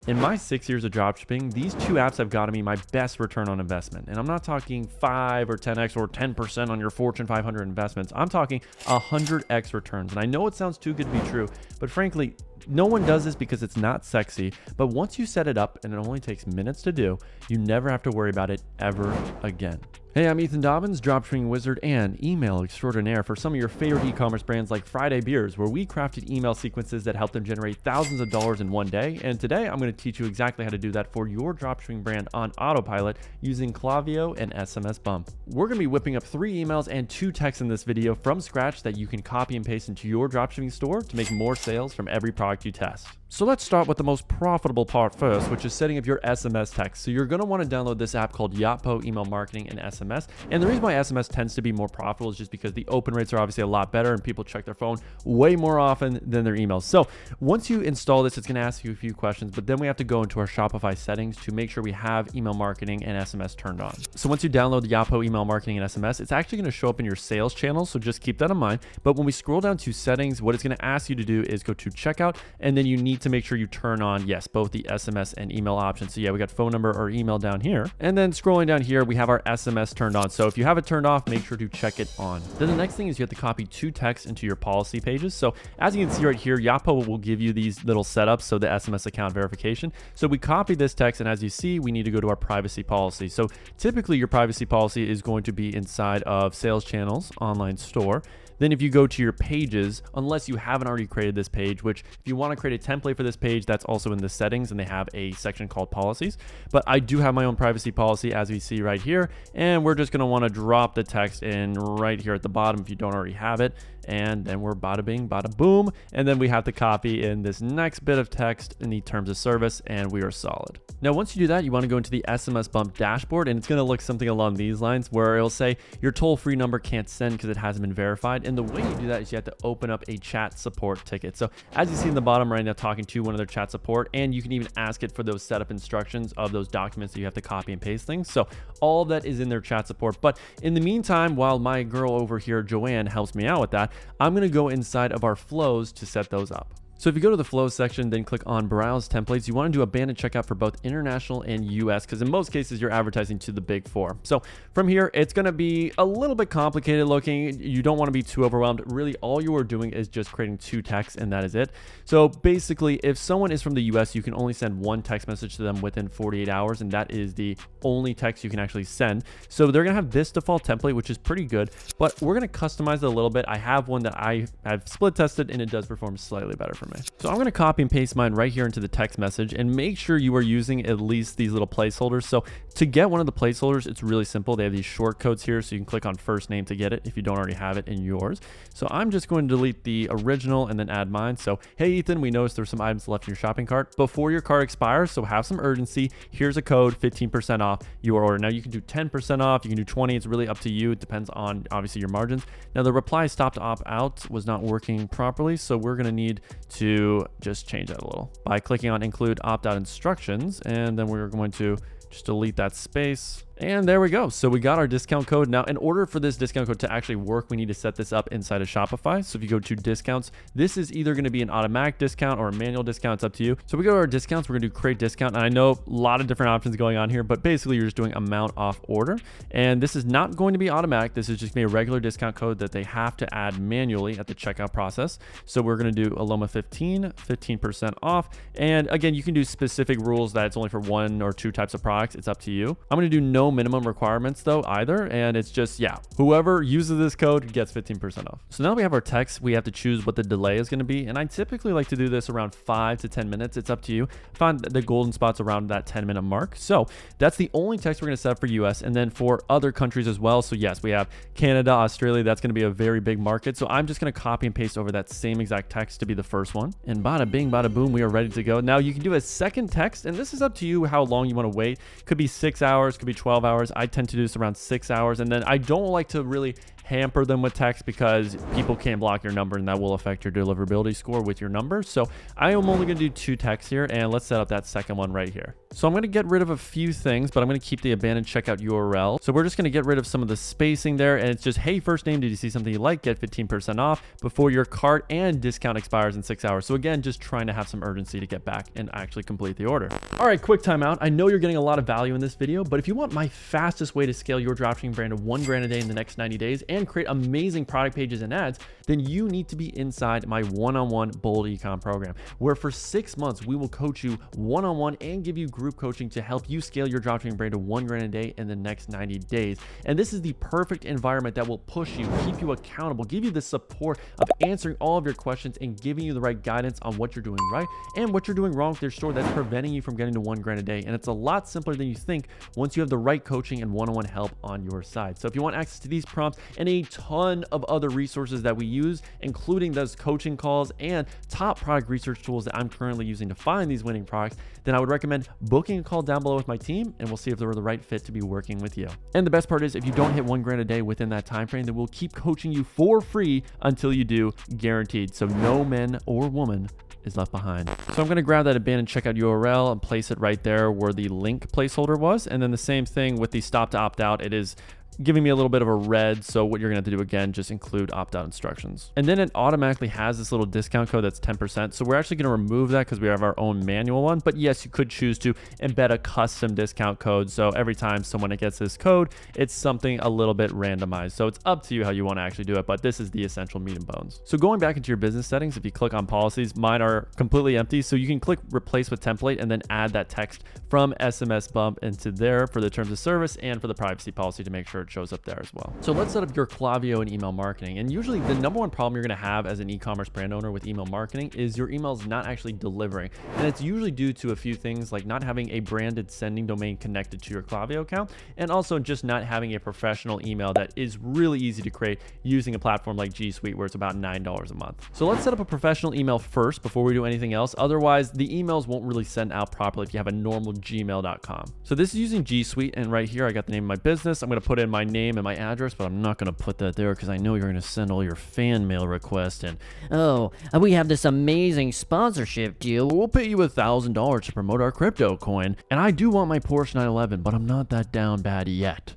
In my 6 years of dropshipping, these two apps have gotten me my best return on investment. And I'm not talking 5 or 10x or 10% on your Fortune 500 investments. I'm talking 100x returns. And I know it sounds too good to be true, but frankly, no one does this because it's not sexy. But once you set it up, and it only takes minutes to do, you never have to worry about it ever again. Hey, I'm Ethan Dobbins, dropshipping wizard and email extraordinaire for some of your favorite e-commerce brands like Friday Beers, where we crafted email sequences that help them generate thousands of dollars in one day. And today I'm going to teach you exactly how to do that for your dropshipping brand on autopilot using Klaviyo and SMS Bump. We're going to be whipping up 3 emails and 2 texts in this video from scratch that you can copy and paste into your dropshipping store to make more sales from every product you test. So let's start with the most profitable part first, which is setting up your SMS text. So you're going to want to download this app called Yotpo Email Marketing and SMS. And the reason why SMS tends to be more profitable is just because the open rates are obviously a lot better and people check their phone way more often than their emails. So once you install this, it's going to ask you a few questions, but then we have to go into our Shopify settings to make sure we have email marketing and SMS turned on. So once you download the Yotpo Email Marketing and SMS, it's actually going to show up in your sales channels. So just keep that in mind. But when we scroll down to settings, what it's going to ask you to do is go to checkout, and then you need to make sure you turn on, yes, both the SMS and email options. So yeah, we got phone number or email down here. And then scrolling down here, we have our SMS turned on. So if you have it turned off, make sure to check it on. Then the next thing is you have to copy 2 texts into your policy pages. So as you can see right here, Yotpo will give you these little setups. So the SMS account verification. So we copy this text, and as you see, we need to go to our privacy policy. So typically your privacy policy is going to be inside of sales channels, online store. Then if you go to your pages, unless you haven't already created this page, which if you want to create a template for this page, that's also in the settings, and they have a section called policies. But I do have my own privacy policy, as we see right here. And we're just going to want to drop the text in right here at the bottom if you don't already have it. And then we're bada bing, bada boom. And then we have to copy in this next bit of text in the terms of service, and we are solid. Now, once you do that, you want to go into the SMS Bump dashboard, and it's going to look something along these lines where it'll say your toll-free number can't send because it hasn't been verified. And the way you do that is you have to open up a chat support ticket. So as you see in the bottom right now, talking to one of their chat support, and you can even ask it for those setup instructions of those documents that you have to copy and paste things. So all of that is in their chat support. But in the meantime, while my girl over here, Joanne, helps me out with that, I'm going to go inside of our flows to set those up. So if you go to the flows section, then click on browse templates, you want to do a banded checkout for both international and US, because in most cases you're advertising to the big 4. So from here, it's going to be a little bit complicated looking. You don't want to be too overwhelmed. Really, all you are doing is just creating 2 texts, and that is it. So basically, if someone is from the US, you can only send 1 text message to them within 48 hours, and that is the only text you can actually send. So they're going to have this default template, which is pretty good, but we're going to customize it a little bit. I have one that I have split tested, and it does perform slightly better for me. So I'm going to copy and paste mine right here into the text message, and make sure you are using at least these little placeholders. So to get one of the placeholders, it's really simple. They have these short codes here, so you can click on first name to get it if you don't already have it in yours. So I'm just going to delete the original and then add mine. So, hey Ethan, we noticed there's some items left in your shopping cart before your cart expires, so have some urgency. Here's a code, 15% off your order. Now you can do 10% off, you can do 20. It's really up to you. It depends on obviously your margins. Now the reply stop to opt out was not working properly, so we're going to need to just change that a little by clicking on include opt-out instructions, and then we're going to just delete that space. And there we go. So we got our discount code. Now, in order for this discount code to actually work, we need to set this up inside of Shopify. So if you go to discounts, this is either going to be an automatic discount or a manual discount. It's up to you. So we go to our discounts. We're going to do create discount. And I know a lot of different options going on here, but basically you're just doing amount off order. And this is not going to be automatic. This is just going to be a regular discount code that they have to add manually at the checkout process. So we're going to do Aloma 15% off. And again, you can do specific rules that it's only for 1 or 2 types of products. It's up to you. I'm going to do no minimum requirements though either, and it's just, yeah, whoever uses this code gets 15% off. So now we have our text. We have to choose what the delay is going to be, and I typically like to do this around 5 to 10 minutes. It's up to you. Find the golden spots around that 10-minute mark. So that's the only text we're going to set up for US, and then for other countries as well. So yes, we have Canada, Australia. That's going to be a very big market. So I'm just going to copy and paste over that same exact text to be the first one, and bada bing, bada boom, we are ready to go. Now you can do a second text, and this is up to you how long you want to wait. Could be 6 hours, could be 12 hours. I tend to do this around 6 hours, and then I don't like to really hamper them with text because people can't block your number and that will affect your deliverability score with your number. So I am only going to do 2 texts here, and let's set up that second one right here. So I'm going to get rid of a few things, but I'm going to keep the abandoned checkout URL. So we're just going to get rid of some of the spacing there, and it's just, hey, first name, did you see something you like? Get 15% off before your cart and discount expires in 6 hours. So again, just trying to have some urgency to get back and actually complete the order. All right, quick timeout. I know you're getting a lot of value in this video, but if you want my fastest way to scale your dropshipping brand to $1,000 a day in the next 90 days and create amazing product pages and ads, then you need to be inside my one-on-one Bold Ecom program, where for 6 months, we will coach you one-on-one and give you group coaching to help you scale your dropshipping brand to $1,000 a day in the next 90 days. And this is the perfect environment that will push you, keep you accountable, give you the support of answering all of your questions and giving you the right guidance on what you're doing right and what you're doing wrong with your store that's preventing you from getting to $1,000 a day. And it's a lot simpler than you think once you have the right coaching and one-on-one help on your side. So if you want access to these prompts and a ton of other resources that we use, including those coaching calls and top product research tools that I'm currently using to find these winning products, then I would recommend booking a call down below with my team, and we'll see if they're the right fit to be working with you. And the best part is, if you don't hit $1,000 a day within that time frame, then we'll keep coaching you for free until you do, guaranteed. So no man or woman is left behind. So I'm going to grab that abandoned checkout URL and place it right there where the link placeholder was. And then the same thing with the stop to opt out. It is giving me a little bit of a red. So what you're gonna have to do again, just include opt-out instructions. And then it automatically has this little discount code that's 10%. So we're actually gonna remove that because we have our own manual one. But yes, you could choose to embed a custom discount code. So every time someone gets this code, it's something a little bit randomized. So it's up to you how you wanna actually do it, but this is the essential meat and bones. So going back into your business settings, if you click on policies, mine are completely empty. So you can click replace with template and then add that text from SMS bump into there for the terms of service and for the privacy policy to make sure it shows up there as well. So let's set up your Klaviyo and email marketing. And usually the number one problem you're going to have as an e-commerce brand owner with email marketing is your emails not actually delivering. And it's usually due to a few things like not having a branded sending domain connected to your Klaviyo account, and also just not having a professional email that is really easy to create using a platform like G Suite, where it's about $9 a month. So let's set up a professional email first before we do anything else. Otherwise, the emails won't really send out properly if you have a normal gmail.com. So this is using G Suite, and right here I got the name of my business. I'm going to put in my name and my address, but I'm not going to put that there because I know you're going to send all your fan mail requests and, oh, we have this amazing sponsorship deal. we'll pay you $1,000 to promote our crypto coin. And I do want my Porsche 911, but I'm not that down bad yet.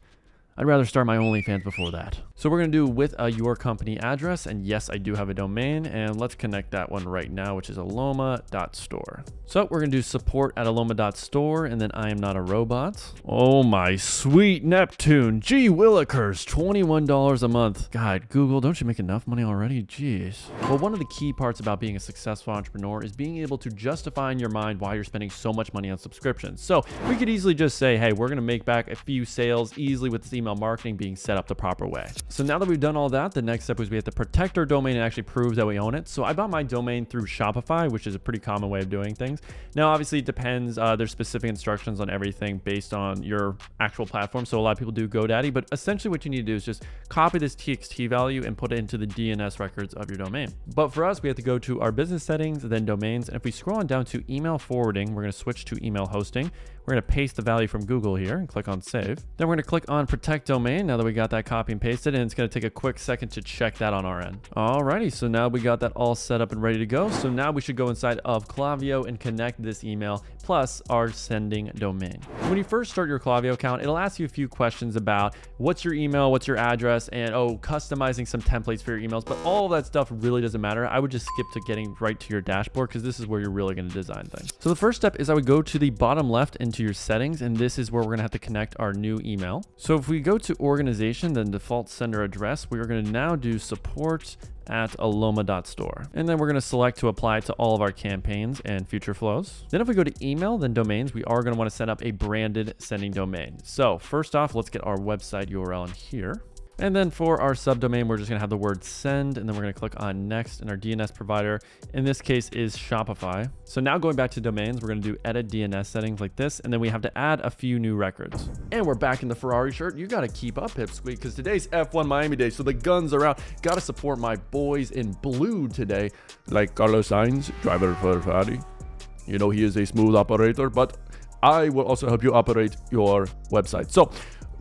I'd rather start my OnlyFans before that. So we're going to do with your company address. And yes, I do have a domain, and let's connect that one right now, which is aloma.store. So we're going to do support@aloma.store, and then I am not a robot. Oh my sweet Neptune. Gee willikers, $21 a month. God, Google, don't you make enough money already? Jeez. Well, one of the key parts about being a successful entrepreneur is being able to justify in your mind why you're spending so much money on subscriptions. So we could easily just say, hey, we're going to make back a few sales easily with this email marketing being set up the proper way. So now that we've done all that, the next step is we have to protect our domain and actually prove that we own it. So I bought my domain through Shopify, which is a pretty common way of doing things. Now, obviously it depends. There's specific instructions on everything based on your actual platform. So a lot of people do GoDaddy, but essentially what you need to do is just copy this TXT value and put it into the DNS records of your domain. But for us, we have to go to our business settings, then domains. And if we scroll on down to email forwarding, we're going to switch to email hosting. We're going to paste the value from Google here and click on save. Then we're going to click on protect domain now that we got that copy and pasted, and it's going to take a quick second to check that on our end. Alrighty, so now we got that all set up and ready to go. So now we should go inside of Klaviyo and connect this email plus our sending domain. When you first start your Klaviyo account, it'll ask you a few questions about what's your email, what's your address, and customizing some templates for your emails. But all of that stuff really doesn't matter. I would just skip to getting right to your dashboard because this is where you're really going to design things. So the first step is I would go to the bottom left into your settings, and this is where we're going to have to connect our new email. So if we go to organization, then default sender address, we are going to now do support@aloma.store. And then we're going to select to apply to all of our campaigns and future flows. Then if we go to email, then domains, we are going to want to set up a branded sending domain. So first off, let's get our website URL in here. And then for our subdomain, we're just going to have the word send, and then we're going to click on next, and our DNS provider in this case is Shopify. So now going back to domains, we're going to do edit DNS settings like this, and then we have to add a few new records. And we're back in the Ferrari shirt. You got to keep up, Pipsqueak, because today's F1 Miami Day, so the guns are out. Got to support my boys in blue today, like Carlos Sainz, driver for Ferrari. You know, he is a smooth operator, but I will also help you operate your website. So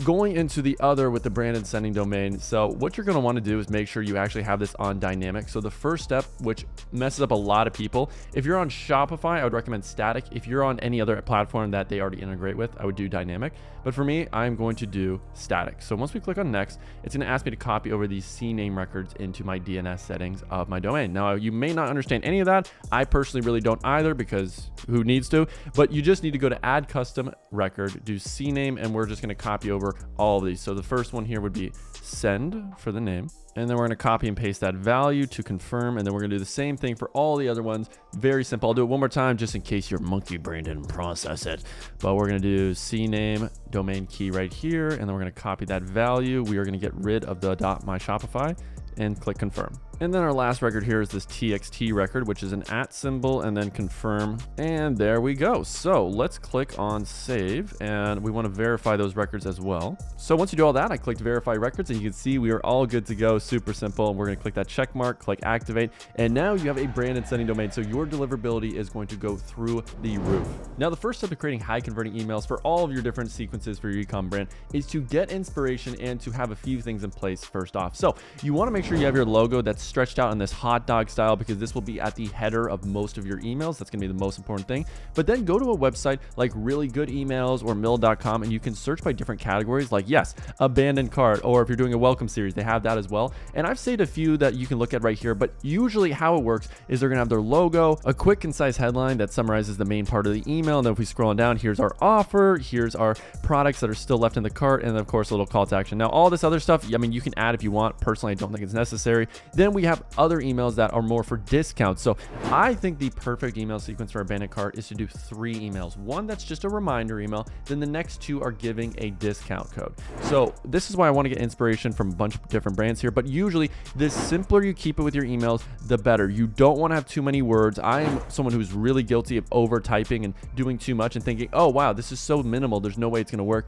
going into the other with the branded sending domain. So what you're going to want to do is make sure you actually have this on dynamic. So the first step, which messes up a lot of people, if you're on Shopify, I would recommend static. If you're on any other platform that they already integrate with, I would do dynamic. But for me, I'm going to do static. So once we click on next, it's going to ask me to copy over these CNAME records into my DNS settings of my domain. Now, you may not understand any of that. I personally really don't either, because who needs to? But you just need to go to add custom record, do CNAME, and we're just going to copy over all of these. So the first one here would be send for the name. And then we're going to copy and paste that value to confirm. And then we're going to do the same thing for all the other ones. Very simple. I'll do it one more time just in case your monkey brain didn't process it. But we're going to do CNAME domain key right here. And then we're going to copy that value. We are going to get rid of the .myshopify and click confirm. And then our last record here is this TXT record, which is an @ symbol, and then confirm. And there we go. So let's click on save, and we want to verify those records as well. So once you do all that, I clicked verify records, and you can see we are all good to go. Super simple. We're going to click that check mark, click activate, and now you have a branded sending domain. So your deliverability is going to go through the roof. Now, the first step to creating high converting emails for all of your different sequences for your e-com brand is to get inspiration and to have a few things in place first off. So you want to make sure you have your logo that's stretched out in this hot dog style, because this will be at the header of most of your emails. That's going to be the most important thing. But then go to a website like Really Good Emails or mill.com, and you can search by different categories, like, yes, abandoned cart, or if you're doing a welcome series, they have that as well. And I've saved a few that you can look at right here, but usually how it works is they're going to have their logo, a quick concise headline that summarizes the main part of the email, and then if we scroll on down, here's our offer, here's our products that are still left in the cart, and then of course a little call to action. Now all this other stuff, I mean, you can add if you want. Personally, I don't think it's necessary. Then we have other emails that are more for discounts. So I think the perfect email sequence for a abandoned cart is to do 3 emails. One that's just a reminder email, then the next 2 are giving a discount code. So this is why I want to get inspiration from a bunch of different brands here, but usually the simpler you keep it with your emails, the better. You don't want to have too many words. I am someone who's really guilty of over typing and doing too much and thinking, oh wow, this is so minimal, there's no way it's going to work.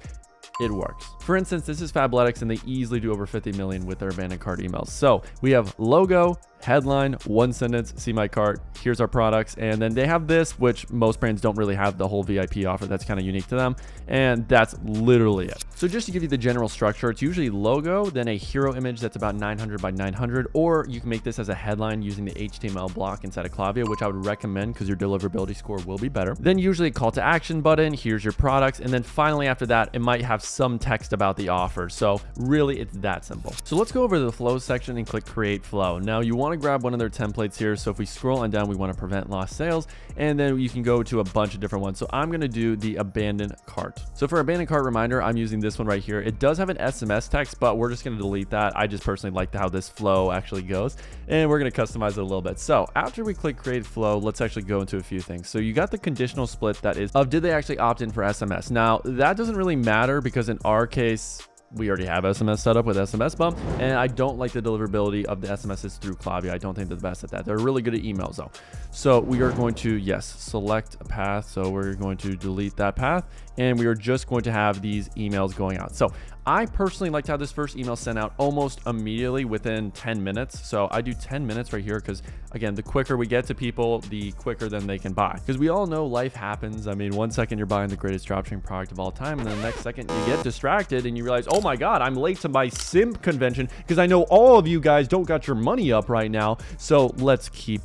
It works. For instance, this is Fabletics, and they easily do over 50 million with their abandoned cart emails. So we have logo, headline, 1 sentence, see my cart, here's our products, and then they have this, which most brands don't really have, the whole VIP offer. That's kind of unique to them, and that's literally it. So just to give you the general structure, it's usually logo, then a hero image that's about 900 by 900, or you can make this as a headline using the HTML block inside of Klaviyo, which I would recommend because your deliverability score will be better. Then usually a call to action button, here's your products, and then finally after that, it might have some text about the offer. So really, it's that simple. So let's go over to the flow section and click create flow. Now you want to grab one of their templates here. So if we scroll on down, we want to prevent lost sales, and then you can go to a bunch of different ones. So I'm going to do the abandoned cart. So for abandoned cart reminder, I'm using this one right here. It does have an SMS text, but we're just going to delete that. I just personally like how this flow actually goes, and we're going to customize it a little bit. So after we click create flow, let's actually go into a few things. So you got the conditional split, that is of did they actually opt in for SMS. Now that doesn't really matter because in our case, we already have SMS set up with SMS bump, and I don't like the deliverability of the SMSs through Klaviyo. I don't think they're the best at that. They're really good at emails though. So we are going to, yes, select a path. So we're going to delete that path, and we are just going to have these emails going out. So I personally like to have this first email sent out almost immediately within 10 minutes. So I do 10 minutes right here because, again, the quicker we get to people, the quicker then they can buy. Because we all know life happens. I mean, one second you're buying the greatest dropshipping product of all time, and then the next second you get distracted and you realize, oh my God, I'm late to my simp convention because I know all of you guys don't got your money up right now. So let's keep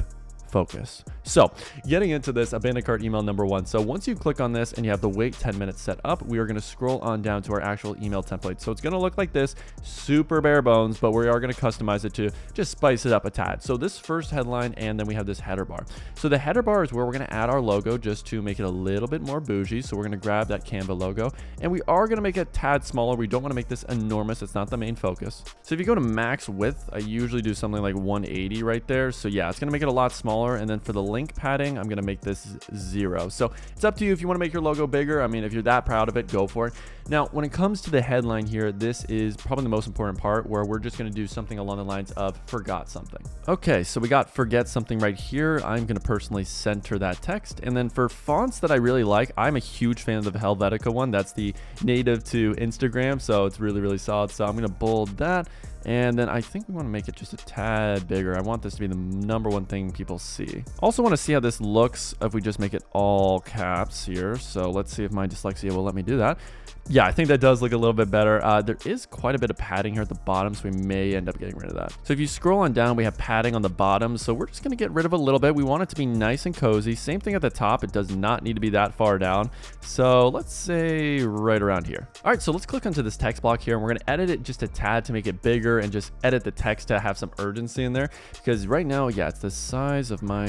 focus. So getting into this abandoned cart email number 1. So once you click on this and you have the wait 10 minutes set up, we are going to scroll on down to our actual email template. So it's going to look like this, super bare bones, but we are going to customize it to just spice it up a tad. So this first headline, and then we have this header bar. So the header bar is where we're going to add our logo just to make it a little bit more bougie. So we're going to grab that Canva logo, and we are going to make it a tad smaller. We don't want to make this enormous. It's not the main focus. So if you go to max width, I usually do something like 180 right there. So yeah, it's going to make it a lot smaller. And then for the link padding, I'm going to make this 0. So it's up to you if you want to make your logo bigger. I mean, if you're that proud of it, go for it. Now, when it comes to the headline here, this is probably the most important part, where we're just going to do something along the lines of forgot something. Okay, so we got forget something right here. I'm going to personally center that text. And then for fonts that I really like, I'm a huge fan of the Helvetica one. That's the native to Instagram. So it's really, really solid. So I'm going to bold that. And then I think we want to make it just a tad bigger. I want this to be the number 1 thing people see. Also want to see how this looks if we just make it all caps here. So let's see if my dyslexia will let me do that. Yeah, I think that does look a little bit better. There is quite a bit of padding here at the bottom, so we may end up getting rid of that. So if you scroll on down, we have padding on the bottom. So we're just going to get rid of a little bit. We want it to be nice and cozy. Same thing at the top. It does not need to be that far down. So let's say right around here. All right, so let's click onto this text block here, and we're going to edit it just a tad to make it bigger and just edit the text to have some urgency in there, because right now, yeah, it's the size of my...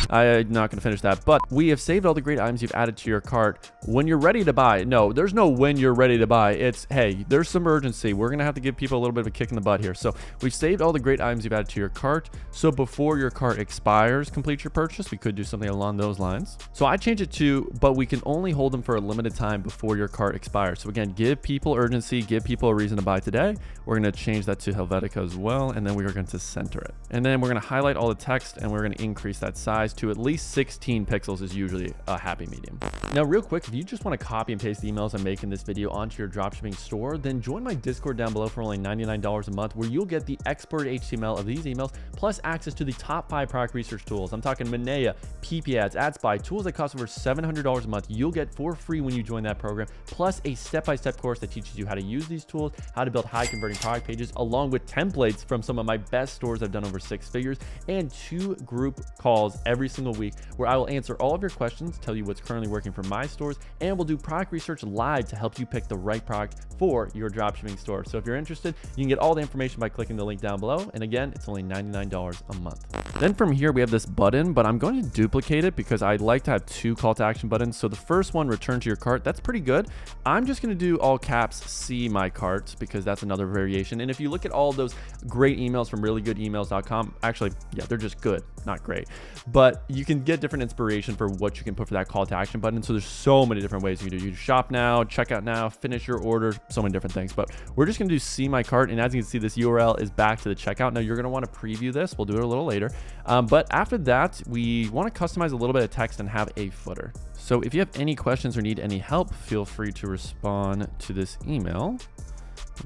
I'm not going to finish that, but we have saved all the great items you've added to your cart. When you're ready to buy, no, there's no when you're ready to buy. It's, hey, there's some urgency. We're going to have to give people a little bit of a kick in the butt here. So we've saved all the great items you've added to your cart. So before your cart expires, complete your purchase. We could do something along those lines. So I changed it to, but we can only hold them for a limited time before your cart expires. So again, give people urgency, give people a reason to buy today. We're going to change that to Helvetica as well. And then we are going to center it. And then we're going to highlight all the text, and we're going to increase that size to at least 16 pixels is usually a happy medium. Now, real quick, if you just want to copy and paste the emails I'm making this video onto your dropshipping store, then join my Discord down below for only $99 a month, where you'll get the expert HTML of these emails, plus access to the top 5 product research tools. I'm talking Manea, PP ads, AdSpy, tools that cost over $700 a month. You'll get for free when you join that program, plus a step-by-step course that teaches you how to use these tools, how to build high converting product pages, along with templates from some of my best stores I've done over 6 figures, and 2 group calls every single week where I will answer all of your questions, tell you what's currently working for my stores, and we'll do product research live to help you pick the right product for your dropshipping store. So if you're interested, you can get all the information by clicking the link down below. And again, it's only $99 a month. Then from here, we have this button, but I'm going to duplicate it because I'd like to have 2 call to action buttons. So the first one, return to your cart, that's pretty good. I'm just going to do all caps, see my cart, because that's another variation. And if you look at all those great emails from reallygoodemails.com, actually, yeah, they're just good, not great, but you can get different inspiration for what you can put for that call to action button. So there's so many different ways you can do. You can shop now, check out now, finish your order, so many different things. But we're just going to do see my cart. And as you can see, this URL is back to the checkout. Now you're going to want to preview this. We'll do it a little later. But after that, we want to customize a little bit of text and have a footer. So if you have any questions or need any help, feel free to respond to this email.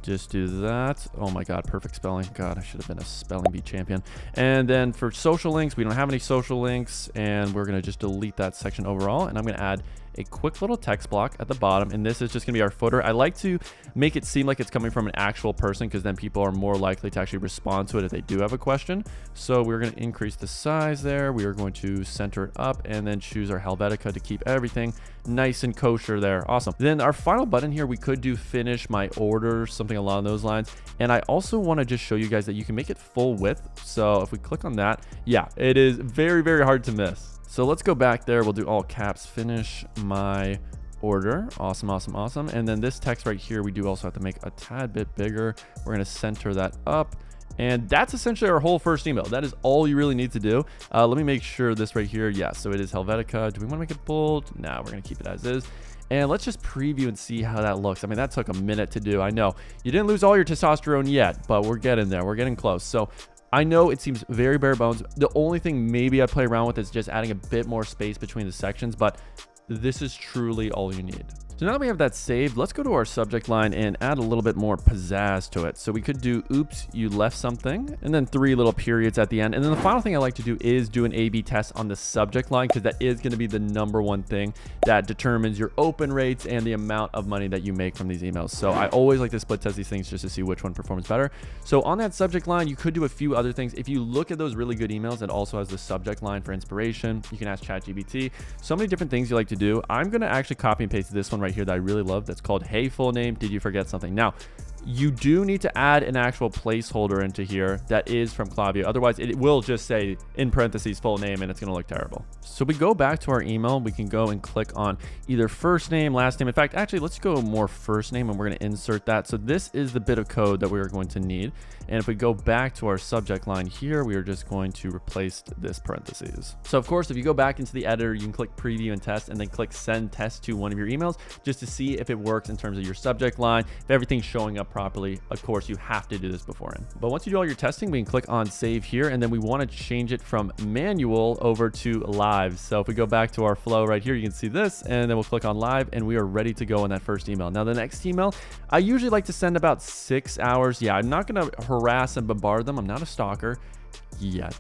Just do that. Oh my God, perfect spelling. God, I should have been a spelling bee champion. And then for social links, we don't have any social links, and we're going to just delete that section overall. And I'm going to add a quick little text block at the bottom, and this is just gonna be our footer. I like to make it seem like it's coming from an actual person, because then people are more likely to actually respond to it if they do have a question. So we're gonna increase the size there. We are going to center it up and then choose our Helvetica to keep everything nice and kosher there. Awesome. Then our final button here, we could do finish my order, something along those lines. And I also want to just show you guys that you can make it full width. So if we click on that, yeah, it is very, very hard to miss. So let's go back there. We'll do all caps, finish my order. Awesome, awesome, awesome. And then this text right here, we do also have to make a tad bit bigger. We're going to center that up. And that's essentially our whole first email. That is all you really need to do. Let me make sure this right here. Yeah, so it is Helvetica. Do we want to make it bold? No, we're going to keep it as is. And let's just preview and see how that looks. I mean, that took a minute to do. I know you didn't lose all your testosterone yet, but we're getting there. We're getting close. So I know it seems very bare bones. The only thing maybe I'd play around with is just adding a bit more space between the sections, but this is truly all you need. So now that we have that saved, let's go to our subject line and add a little bit more pizzazz to it. So we could do, oops, you left something, and then 3 little periods at the end. And then the final thing I like to do is do an A/B test on the subject line, because that is going to be the #1 thing that determines your open rates and the amount of money that you make from these emails. So I always like to split test these things just to see which one performs better. So on that subject line, you could do a few other things. If you look at those really good emails, it also has the subject line for inspiration. You can ask ChatGPT. So many different things you like to do. I'm going to actually copy and paste this one right here that I really love. That's called, hey, full name, did you forget something? Now, you do need to add an actual placeholder into here that is from Klaviyo. Otherwise, it will just say in parentheses full name, and it's going to look terrible. So we go back to our email. We can go and click on either first name, last name. In fact, actually, let's go more first name, and we're going to insert that. So this is the bit of code that we are going to need. And if we go back to our subject line here, we are just going to replace this parentheses. So of course, if you go back into the editor, you can click preview and test, and then click send test to one of your emails just to see if it works in terms of your subject line, if everything's showing up properly. Of course, you have to do this beforehand. But once you do all your testing, we can click on save here, and then we want to change it from manual over to live. So if we go back to our flow right here, you can see this, and then we'll click on live, and we are ready to go in that first email. Now, the next email, I usually like to send about 6 hours. Yeah, I'm not going to harass and bombard them. I'm not a stalker yet.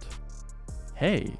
Hey,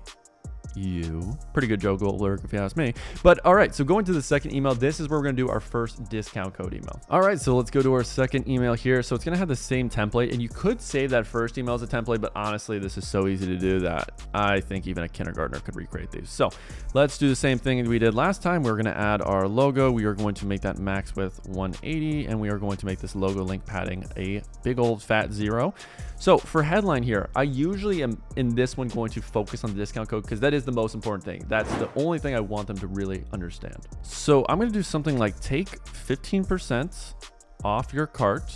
you. Pretty good joke alert if you ask me. But all right, so going to the second email, this is where we're gonna do our first discount code email. All right, so let's go to our second email here. So it's gonna have the same template, and you could save that first email as a template, but honestly, this is so easy to do that I think even a kindergartner could recreate these. So let's do the same thing we did last time. We're gonna add our logo. We are going to make that max width 180, and we are going to make this logo link padding a big old fat 0. So for headline here, I usually am in this one going to focus on the discount code because that is the most important thing. That's the only thing I want them to really understand. So I'm going to do something like take 15% off your cart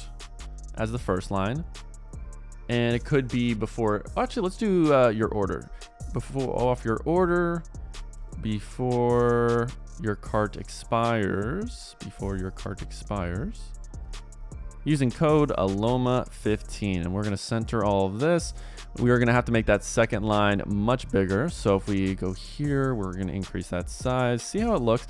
as the first line. And it could be before, actually, let's do your order. Off your order before your cart expires. Using code ALOMA15, and we're going to center all of this. We are going to have to make that second line much bigger. So if we go here, we're going to increase that size. See how it looks.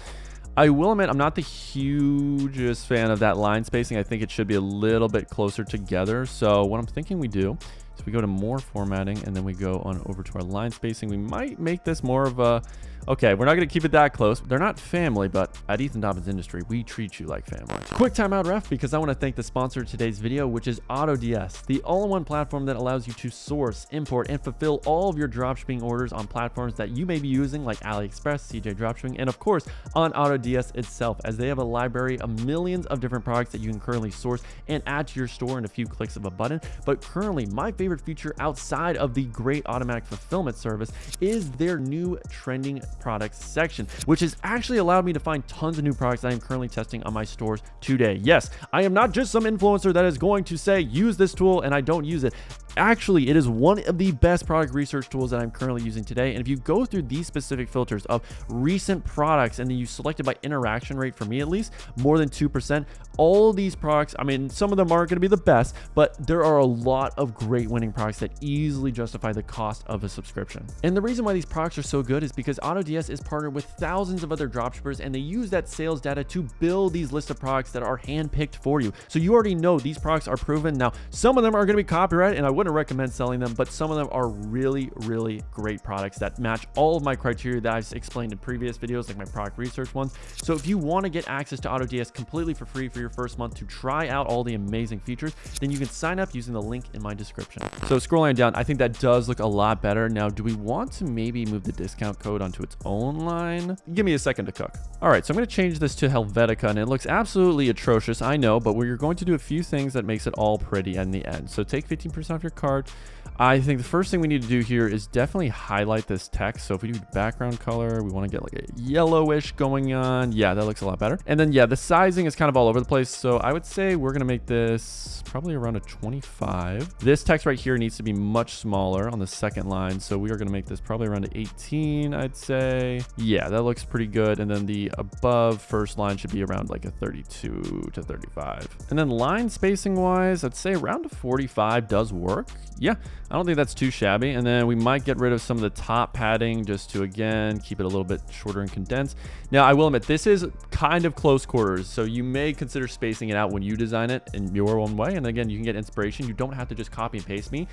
I will admit I'm not the hugest fan of that line spacing. I think it should be a little bit closer together. So what I'm thinking we do is we go to more formatting, and then we go on over to our line spacing. We might make this more of a, okay, we're not going to keep it that close. They're not family, but at Ethan Dobbins Industry, we treat you like family. Quick timeout, ref, because I want to thank the sponsor of today's video, which is AutoDS, the all-in-one platform that allows you to source, import, and fulfill all of your dropshipping orders on platforms that you may be using like AliExpress, CJ Dropshipping, and of course on AutoDS itself, as they have a library of millions of different products that you can currently source and add to your store in a few clicks of a button. But currently, my favorite feature outside of the great automatic fulfillment service is their new trending products section, which has actually allowed me to find tons of new products that I'm currently testing on my stores today. Yes, I am not just some influencer that is going to say use this tool and I don't use it. Actually, it is one of the best product research tools that I'm currently using today. And if you go through these specific filters of recent products and then you select it by interaction rate, for me at least, more than 2%, all these products, I mean, some of them aren't going to be the best, but there are a lot of great winning products that easily justify the cost of a subscription. And the reason why these products are so good is because AutoDS is partnered with thousands of other dropshippers, and they use that sales data to build these lists of products that are handpicked for you. So you already know these products are proven. Now, some of them are going to be copyrighted, and I wouldn't recommend selling them, but some of them are really, really great products that match all of my criteria that I've explained in previous videos, like my product research ones. So if you want to get access to AutoDS completely for free for your first month to try out all the amazing features, then you can sign up using the link in my description. So scrolling down, I think that does look a lot better. Now, do we want to maybe move the discount code onto its own line? Give me a second to cook. All right, so I'm going to change this to Helvetica, and it looks absolutely atrocious, I know, but we're going to do a few things that makes it all pretty in the end. So take 15% off your cart. I think the first thing we need to do here is definitely highlight this text. So if we do background color, we want to get like a yellowish going on. Yeah, that looks a lot better. And then, yeah, the sizing is kind of all over the place. So I would say we're going to make this probably around a 25. This text right here needs to be much smaller on the second line. So we are going to make this probably around 18, I'd say. Yeah, that looks pretty good. And then the above first line should be around like a 32 to 35. And then line spacing wise, I'd say around a 45 does work. Yeah, I don't think that's too shabby. And then we might get rid of some of the top padding just to, again, keep it a little bit shorter and condensed. Now, I will admit, this is kind of close quarters, so you may consider spacing it out when you design it in your own way. And again, you can get inspiration. You don't have to just copy and paste me.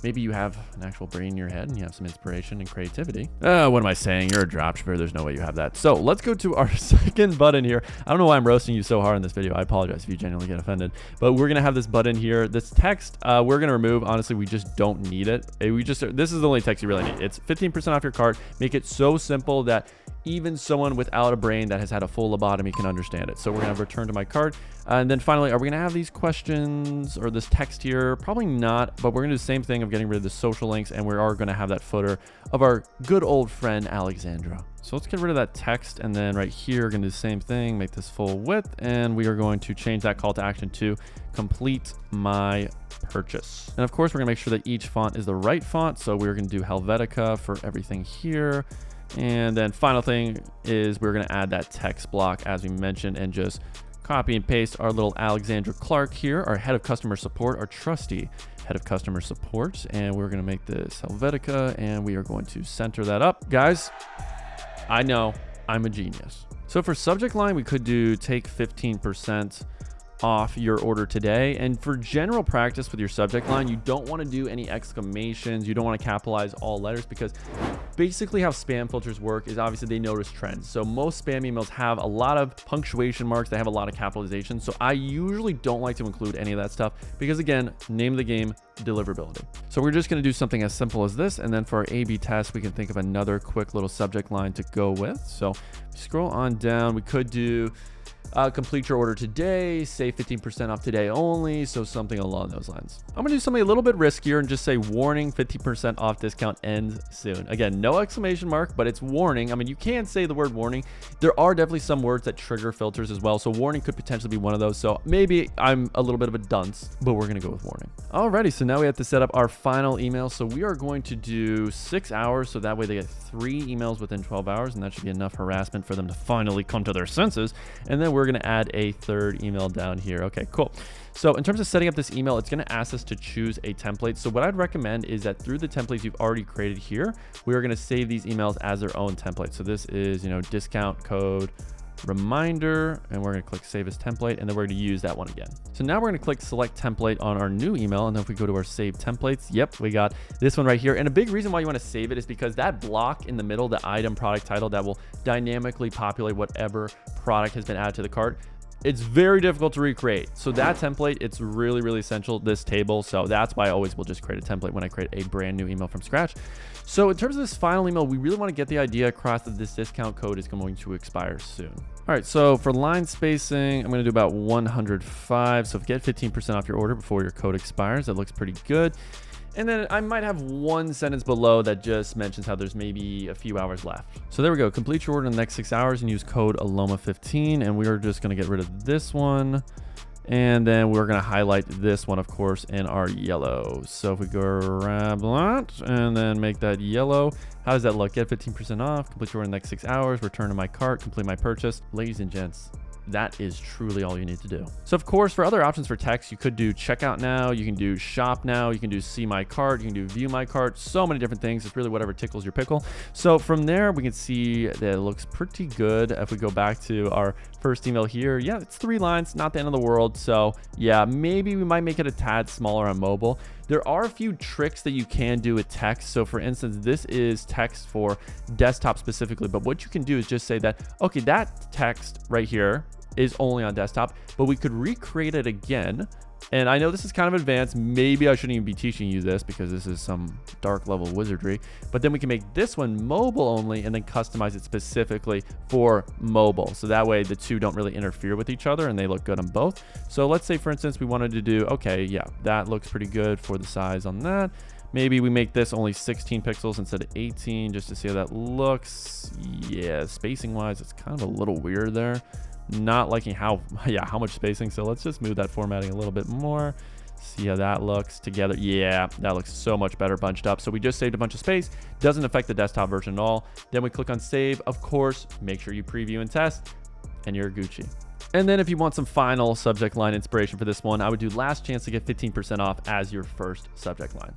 Maybe you have an actual brain in your head and you have some inspiration and creativity. What am I saying? You're a dropshipper. There's no way you have that. So let's go to our second button here. I don't know why I'm roasting you so hard in this video. I apologize if you genuinely get offended. But we're going to have this button here. This text, we're going to remove. Honestly, we just don't need it. This is the only text you really need. It's 15% off your cart. Make it so simple that even someone without a brain that has had a full lobotomy can understand it. So we're going to return to my cart. And then finally, are we going to have these questions or this text here? Probably not, but we're going to do the same thing of getting rid of the social links, and we are going to have that footer of our good old friend Alexandra. So let's get rid of that text, and then right here, we're going to do the same thing, make this full width, and we are going to change that call to action to complete my purchase. And of course, we're going to make sure that each font is the right font. So we're going to do Helvetica for everything here. And then final thing is we're going to add that text block as we mentioned, and just copy and paste our little Alexandra Clark here, our head of customer support, our trusty head of customer support. And we're going to make this Helvetica, and we are going to center that up. Guys, I know I'm a genius. So for subject line, we could do take 15% off your order today. And for general practice with your subject line, you don't want to do any exclamations. You don't want to capitalize all letters, because basically how spam filters work is obviously they notice trends. So most spam emails have a lot of punctuation marks. They have a lot of capitalization. So I usually don't like to include any of that stuff because, again, name of the game, deliverability. So we're just going to do something as simple as this. And then for our A/B test, we can think of another quick little subject line to go with. So scroll on down. We could do complete your order today, save 15% off today only. So something along those lines. I'm gonna do something a little bit riskier and just say warning, 50% off discount ends soon. Again, no exclamation mark, but it's warning. I mean, you can say the word warning. There are definitely some words that trigger filters as well. So warning could potentially be one of those. So maybe I'm a little bit of a dunce, but we're gonna go with warning. Alrighty, so now we have to set up our final email. So we are going to do 6 hours. So that way they get 3 emails within 12 hours, and that should be enough harassment for them to finally come to their senses. And then we're going to add a 3rd email down here. Okay, cool. So in terms of setting up this email, it's going to ask us to choose a template. So what I'd recommend is that through the templates you've already created here, we are going to save these emails as their own template. So this is, discount code reminder, and we're going to click save as template, and then we're going to use that one again. So now we're going to click select template on our new email, and then if we go to our save templates, yep, we got this one right here. And a big reason why you want to save it is because that block in the middle, the item product title, that will dynamically populate whatever product has been added to the cart, it's very difficult to recreate. So that template, it's really, really essential, this table. So that's why I always will just create a template when I create a brand new email from scratch. So in terms of this final email, we really want to get the idea across that this discount code is going to expire soon. All right, so for line spacing, I'm going to do about 105. So get 15% off your order before your code expires. That looks pretty good. And then I might have one sentence below that just mentions how there's maybe a few hours left. So there we go. Complete your order in the next 6 hours and use code ALOMA15. And we are just going to get rid of this one. And then we're going to highlight this one, of course, in our yellow. So if we grab that and then make that yellow, how does that look? Get 15% off, complete your order in the next 6 hours, return to my cart, complete my purchase. Ladies and gents, that is truly all you need to do. So of course, for other options for text, you could do checkout now, you can do shop now, you can do see my cart, you can do view my cart, so many different things. It's really whatever tickles your pickle. So from there, we can see that it looks pretty good. If we go back to our first email here, yeah, it's 3 lines, not the end of the world. So yeah, maybe we might make it a tad smaller on mobile. There are a few tricks that you can do with text. So for instance, this is text for desktop specifically, but what you can do is just say that, okay, that text right here is only on desktop, but we could recreate it again. And I know this is kind of advanced. Maybe I shouldn't even be teaching you this because this is some dark level wizardry, but then we can make this one mobile only and then customize it specifically for mobile. So that way the two don't really interfere with each other and they look good on both. So let's say, for instance, we wanted to do, okay, yeah, that looks pretty good for the size on that. Maybe we make this only 16 pixels instead of 18 just to see how that looks. Yeah, spacing wise, it's kind of a little weird there. Not liking how much spacing. So let's just move that formatting a little bit more. See how that looks together. Yeah, that looks so much better bunched up. So we just saved a bunch of space. Doesn't affect the desktop version at all. Then we click on save. Of course, make sure you preview and test, and you're Gucci. And then if you want some final subject line inspiration for this one, I would do last chance to get 15% off as your first subject line.